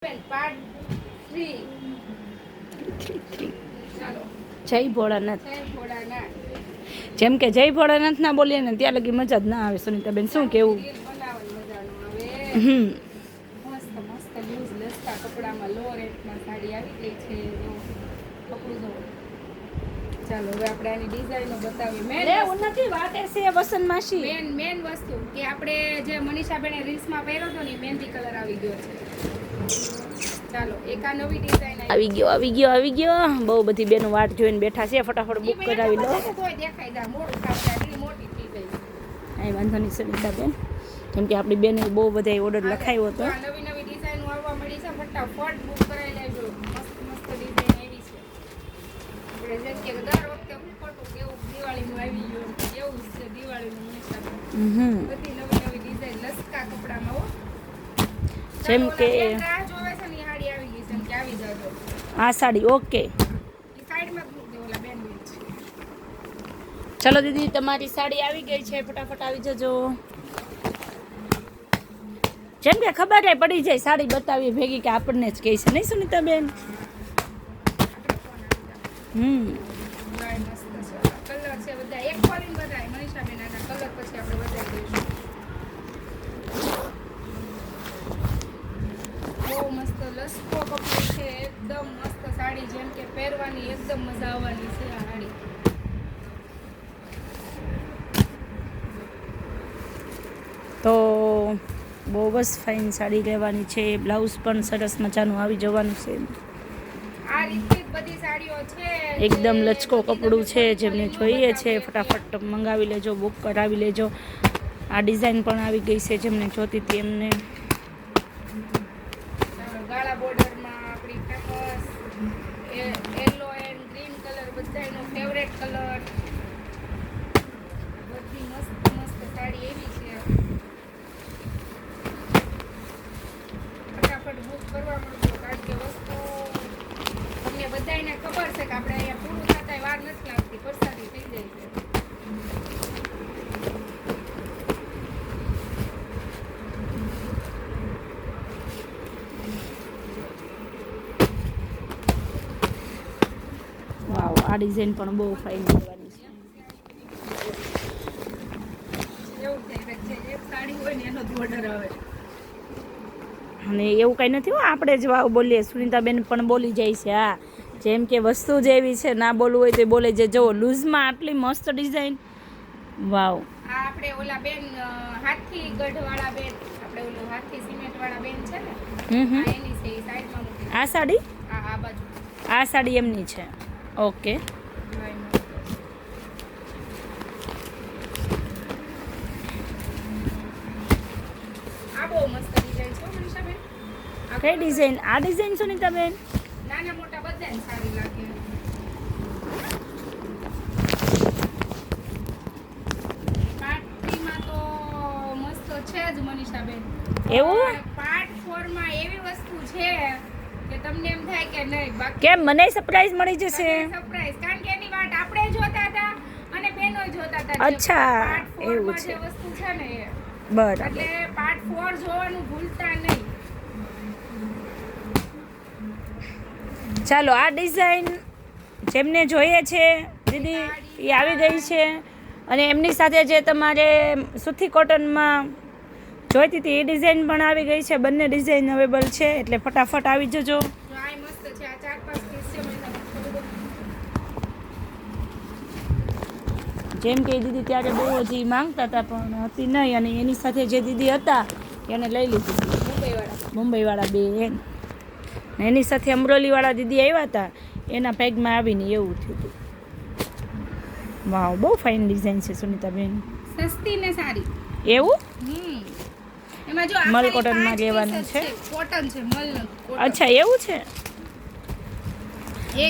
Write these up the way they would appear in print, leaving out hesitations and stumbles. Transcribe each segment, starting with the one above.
જય ભોળાનાથ. જેમ કે જય ભોળાનાથ ના બોલીએ ને ત્યાં લગી મજા જ ના આવે. સુનીતાબેન શું કેવું? ચાલો હવે આપણે આની ડિઝાઇનો બતાવીએ. મેન વસ્તુ કે આપણે જે મનીષાબેને રીલ્સમાં પહેર્યો હતો ને મહેંદી કલર આવી ગયો છે. ચાલો એક આ નવી ડિઝાઇન આવી ગયો. બહુ બધી બેનો વાટ જોઈને બેઠા છે. ફટાફટ બુક કરાવી લો. કોઈ દેખાઈ જાય મોડું થાય મોટી થઈ ગઈ. કાંઈ વાંધો નહીં સુનીતાબેન, કેમ કે આપણી બેને બહુ બધા ઓર્ડર લખાયો હતો. નવી નવી ડિઝાઇનો આવવા મળી છે. ફટાફટ બુક કરાવી લેજો. મસ્ત મસ્ત ડિઝાઇન એવી છે. આપણે જેમ કે દર વખતે હું ખોટું કેવું દિવાળીનું આવી ગયું એવું છે. દિવાળીનું હંમેશા બધી નવી નવી ડિઝાઇન લસકા કપડામાં હો. જેમ કે રાહ જોવે છે ને એ સાડી આવી ગઈ છે કે આવી જાજો. આ સાડી ઓકે. એ સાઈડમાં મૂક દે ઓલા બેન બેન છે. ચલો દીદી, તમારી સાડી આવી ગઈ છે. ફટાફટ આવી જજો. જેમ કે ખબર પડી જાય સાડી બતાવી ભેગી કે આપણને જ કહે છે, નહીં સુનીતાબેન? કલર છે બધા એક કોલિંગ બધાય મનીષાબેન આના કલર પછી આપણે બતાવી દઈશું. બહુ મસ્ત લસકો કપડું છે. એકદમ મસ્ત સાડી જેમ કે પહેરવાની એકદમ મજા આવવાની છે આ સાડી. તો બહુ જ ફાઇન સાડી લેવાની છે. બ્લાઉઝ પણ સરસ મજાનું આવી જવાનું છે. આ રીતે બધી સાડીઓ છે. એકદમ લચકો કપડું છે. જેમને જોઈએ છે ફટાફટ મંગાવી લેજો, બુક કરાવી લેજો. આ ડિઝાઇન પણ આવી ગઈ છે જેમને જોતી હતી એમને. ગાળા બોર્ડરમાં આપણી famous yellow and green colour બધાનો ફેવરેટ કલર. બધી મસ્ત મસ્ત સાડી એવી છે. ફટાફટ બુક કરવા મળજો કારણ કે વસ્તુ તમને બધાને ખબર છે કે આપણે અહીંયા પૂરું થતા વાર નથી લાગતી, પરસાદી થઈ જાય છે. વાવ, આ ડિઝાઇન પણ બહુ ફાઇન લેવાની છે. એવું થાય કે એક સાડી હોય ને એનો જ ઓર્ડર આવે. અને એવું કંઈ નથી હો, આપણે જ વાવ બોલીએ. સુનીતાબેન પણ બોલી જાય છે. હા, જેમ કે વસ્તુ જ એવી છે, ના બોલવું હોય તો બોલે છે. જુઓ લૂઝમાં આટલી મસ્ત ડિઝાઇન. વાવ. આ આપણે ઓલા બેન હાથી ગઢવાળા બેન, આપણે ઓલું હાથી સિમેન્ટ વાળા બેન છે ને, આ એની છે. એ સાઈડમાં મૂકી. આ સાડી, આ બાજુ આ સાડી એમની છે. ઓકે. આ બહુ મસ્ત ડિઝાઇન છે મનીષાબેન. કઈ ડિઝાઇન? આ ડિઝાઇન સુનીતાબેન? નાના મોટા બધાને સારી લાગે. પાર્ટીમાં તો મસ્ત છે જ મનીષાબેન. એવું? પાર્ટ 4 માં એવી વસ્તુ છે કે તમને એમ થાય કે નહીં બાકી કેમ મને સરપ્રાઈઝ મળી જશે? સરપ્રાઈઝ, કારણ કે એની વાત આપણે જોતા હતા અને બહેનો જોતા હતા. અચ્છા, એવું એવું છે. જે વસ્તુ છે ને એ બરાબર. એટલે પાર્ટ 4 જોવાનું ભૂલતા નહીં. ચાલો, આ ડિઝાઇન જેમને જોઈએ છે દીદી એ આવી ગઈ છે. અને એમની સાથે જે તમારે સુથી કોટનમાં જોઈતી હતી એ ડિઝાઇન પણ આવી ગઈ છે. બંને ડિઝાઇન અવેલેબલ છે, એટલે ફટાફટ આવી જજો. જો આ મસ્ત છે. આ 4-5 પીસ છે મને જેમ કે દીદી ત્યારે બહુ હજી માંગતા હતા પણ હતી નહીં, અને એની સાથે જે દીદી હતા એને લઈ લીધી મુંબઈવાળા બેન. એની સાથે અમરોલીવાળા દીદી આવ્યા હતા, એના પેગમાં આવીને એવું થયું હતું. વાવ, બહુ ફાઇન ડિઝાઇન છે સુનીતાબેન. સસ્તી ને સારી. એવું? એમાં જો મલ કોટનમાં લેવાનું છે. કોટન છે, મલ. અચ્છા, એવું છે.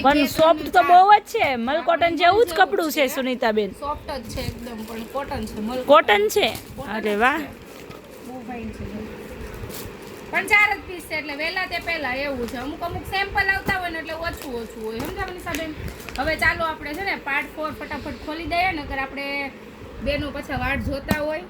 પણ સોફ્ટ તો બહુ જ છે. મલ કોટન જેવું જ કપડું છે સુનીતાબેન. સોફ્ટ જ છે એકદમ, પણ કોટન છે. મલ કોટન છે. અરે વાહ, બહુ ફાઇન છે. પણ 4 જ પીસ છે એટલે વહેલા તે પહેલા એવું છે. અમુક સેમ્પલ આવતા હોય ને એટલે ઓછું હોય. સમજા મનીષાબેન? હવે ચાલો આપણે છે ને પાર્ટ 4 ફટાફટ ખોલી દઈએ ને, અગર આપણે બેનો પછી વાટ જોતા હોય